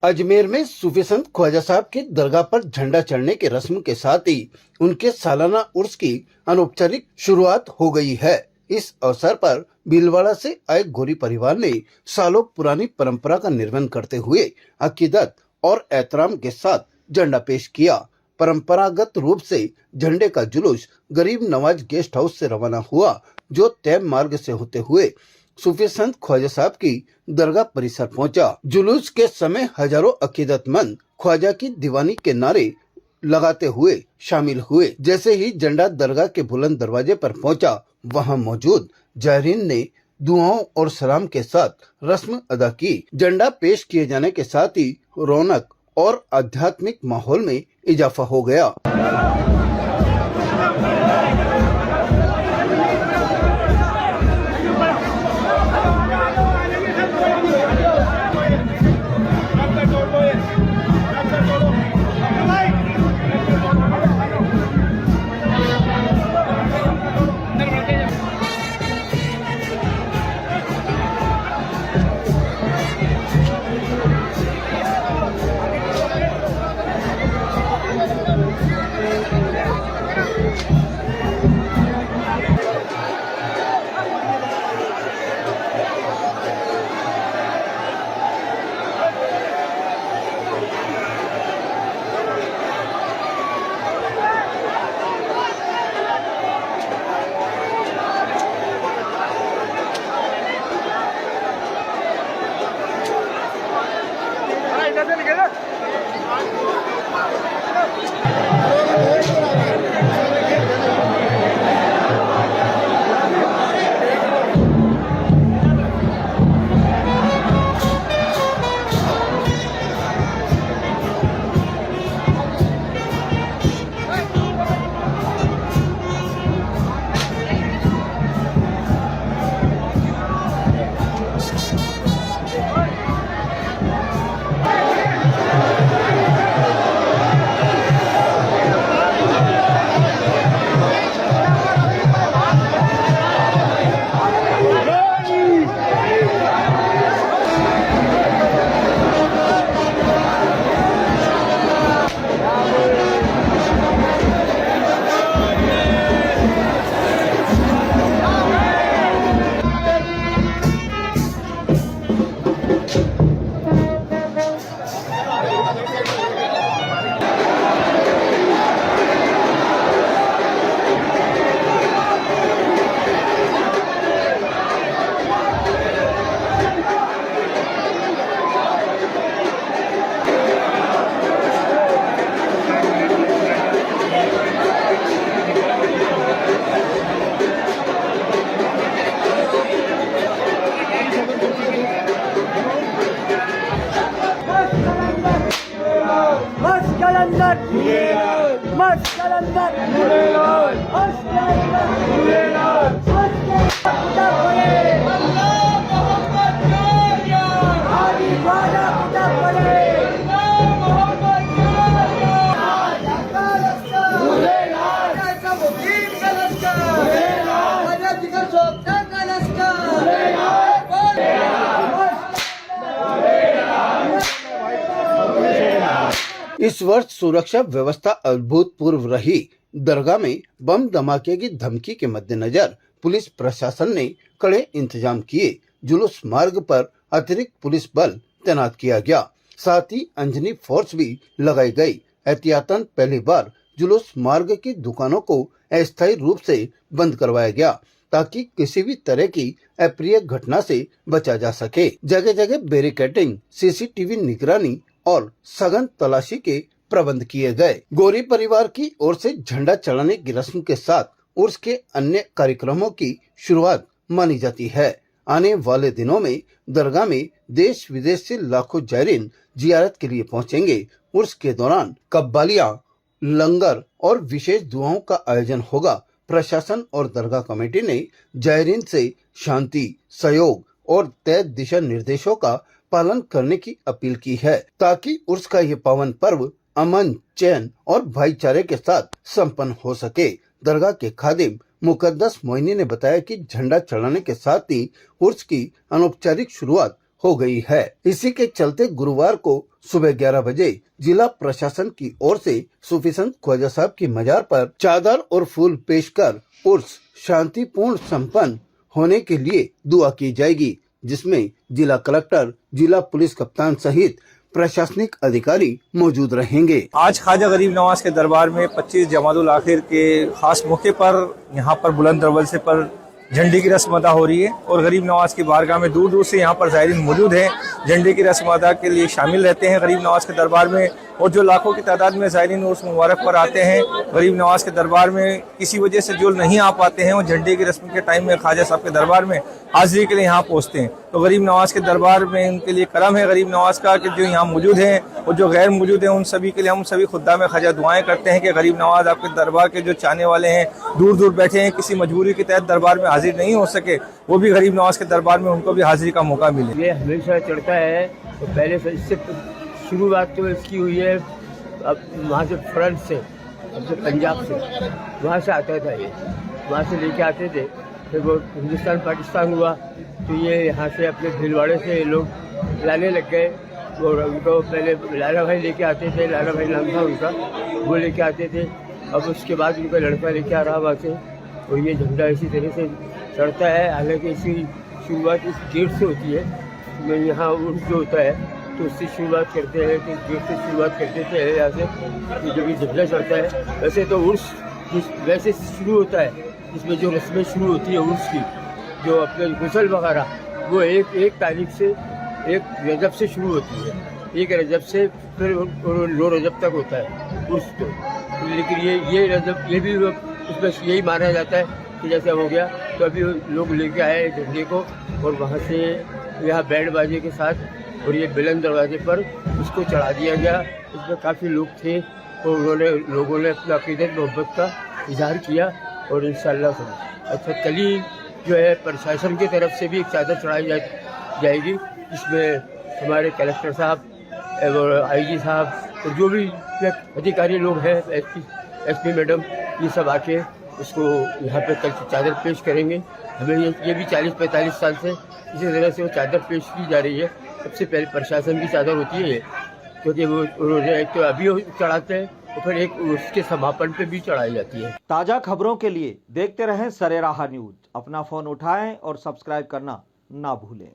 अजमेर में सूफी संत ख्वाजा साहब की दरगाह पर झंडा चढ़ने की रस्म के साथ ही उनके सालाना उर्स की अनौपचारिक शुरुआत हो गई है। इस अवसर पर भीलवाड़ा से आए गोरी परिवार ने सालों पुरानी परंपरा का निर्वहन करते हुए अकीदत और एहतराम के साथ झंडा पेश किया। परंपरागत रूप से झंडे का जुलूस गरीब नवाज गेस्ट हाउस से रवाना हुआ, जो तय मार्ग से होते हुए सूफी संत ख्वाजा साहब की दरगाह परिसर पहुंचा। जुलूस के समय हजारों अकीदतमंद ख्वाजा की दीवानी के नारे लगाते हुए शामिल हुए। जैसे ही झंडा दरगाह के बुलंद दरवाजे पर पहुंचा, वहां मौजूद जायरीन ने दुआओं और सलाम के साथ रस्म अदा की। झंडा पेश किए जाने के साथ ही रौनक और आध्यात्मिक माहौल में इजाफा हो गया। इस वर्ष सुरक्षा व्यवस्था अभूतपूर्व रही। दरगाह में बम धमाके की धमकी के मद्देनजर पुलिस प्रशासन ने कड़े इंतजाम किए। जुलूस मार्ग पर अतिरिक्त पुलिस बल तैनात किया गया, साथ ही अंजनी फोर्स भी लगाई गई। एहतियातन पहली बार जुलूस मार्ग की दुकानों को अस्थायी रूप से बंद करवाया गया, ताकि किसी भी तरह की अप्रिय घटना से बचा जा सके। जगह जगह बैरिकेडिंग, सीसीटीवी निगरानी और सघन तलाशी के प्रबंध किए गए। गोरी परिवार की ओर से झंडा चढ़ाने की रस्म के साथ उर्स के अन्य कार्यक्रमों की शुरुआत मानी जाती है। आने वाले दिनों में दरगाह में देश विदेश से लाखों जायरीन जियारत के लिए पहुंचेंगे। उर्स के दौरान कव्वालियां, लंगर और विशेष दुआओं का आयोजन होगा। प्रशासन और दरगाह कमेटी ने जायरीन से शांति, सहयोग और तय दिशा निर्देशों का पालन करने की अपील की है, ताकि उर्स का ये पावन पर्व अमन, चैन और भाईचारे के साथ संपन्न हो सके। दरगाह के खादिम मुकद्दस मोइनी ने बताया कि झंडा चढ़ाने के साथ ही उर्स की अनौपचारिक शुरुआत हो गई है। इसी के चलते गुरुवार को सुबह 11 बजे जिला प्रशासन की ओर से सूफी संत ख्वाजा साहब की मजार पर चादर और फूल पेश कर उर्स शांतिपूर्ण संपन्न होने के लिए दुआ की जाएगी, जिसमें जिला कलेक्टर, जिला पुलिस कप्तान सहित प्रशासनिक अधिकारी मौजूद रहेंगे। आज ख्वाजा गरीब नवाज के दरबार में 25 जमादुल आखिर के खास मौके पर यहाँ पर बुलंद दरवाजे पर झंडे की रस्म अदा हो रही है और गरीब नवाज की बारगाह में दूर दूर से यहाँ पर ज़ायरीन मौजूद हैं। झंडे की रस्म अदा के लिए शामिल रहते हैं गरीब नवाज के दरबार में, और जो लाखों की तादाद में ज़ायरीन उर्स मुबारक पर आते हैं गरीब नवाज के दरबार में, किसी वजह से जो नहीं आ पाते हैं वो झंडे की रस्म के टाइम में ख्वाजा साहब के दरबार में हाजिरी के लिए यहाँ पहुँचते हैं। तो गरीब नवाज के दरबार में उनके लिए करम है गरीब नवाज का कि जो यहाँ मौजूद हैं और जो गैर मौजूद हैं उन सभी के लिए हम सभी खुद्दाम ख्वाजा दुआएं करते हैं कि गरीब नवाज आपके दरबार के जो चाहने वाले हैं, दूर दूर बैठे हैं, किसी मजबूरी के तहत दरबार में हाजिर नहीं हो सके, वो भी गरीब नवाज के दरबार में उनको भी हाजिरी का मौका मिले। ये हमेशा चढ़ता है। तो पहले से इससे शुरुआत तो इसकी हुई है अब वहाँ से फ्रंट से, अब से पंजाब से वहाँ से आता था, ये वहाँ से लेके आते थे। फिर वो हिंदुस्तान पाकिस्तान हुआ तो ये यहाँ से अपने भीलवाड़े से लोग लाने लग गए। और उनको पहले लाला भाई लेके आते थे, लाला भाई नाम था उनका, वो लेके आते थे। अब उसके बाद उनका लड़का लेके आ रहा वहाँ से, और ये झंडा इसी तरह से चढ़ता है। हालांकि इसकी शुरुआत इस गेट से होती है, मैं यहाँ उर्स जो होता है तो उससे शुरुआत करते हैं कि गेट से शुरुआत करते थे यहाँ से, जब ये झंडा चढ़ता है। वैसे तो उर्स वैसे शुरू होता है, इसमें जो रस्में शुरू होती है उर्स की, जो अपने गुसल वगैरह, वो एक तारीख से 1 रजब से शुरू होती है। 1 रजब से फिर 9 रजब तक होता है उर्स तो। लेकिन ये रजब ये भी उसमें यही माना जाता है कि जैसे हो गया तो अभी लोग लेके आए झंडे को, और वहाँ से यहाँ बैंड बाजे के साथ और ये बुलंद दरवाजे पर उसको चढ़ा दिया गया। इसमें काफ़ी लोग थे और लोगों ने अपना अक़ीदत मोहब्बत का इजहार किया। और इंशाअल्लाह अच्छा कल ही जो है प्रशासन की तरफ से भी एक चादर चढ़ाई जाएगी, जिसमें हमारे कलेक्टर साहब और आईजी साहब और जो भी अधिकारी लोग हैं, एसपी मैडम, ये सब आके उसको यहाँ पे कल चादर पेश करेंगे। हमें ये भी 40-45 साल से इसी तरह से वो चादर पेश की जा रही है। सबसे पहले प्रशासन की चादर होती है, क्योंकि वो एक तो अभी चढ़ाते हैं और फिर एक उसके समापन पे भी चढ़ाई जाती है। ताज़ा खबरों के लिए देखते रहें सरेराह न्यूज। अपना फ़ोन उठाएं और सब्सक्राइब करना ना भूलें।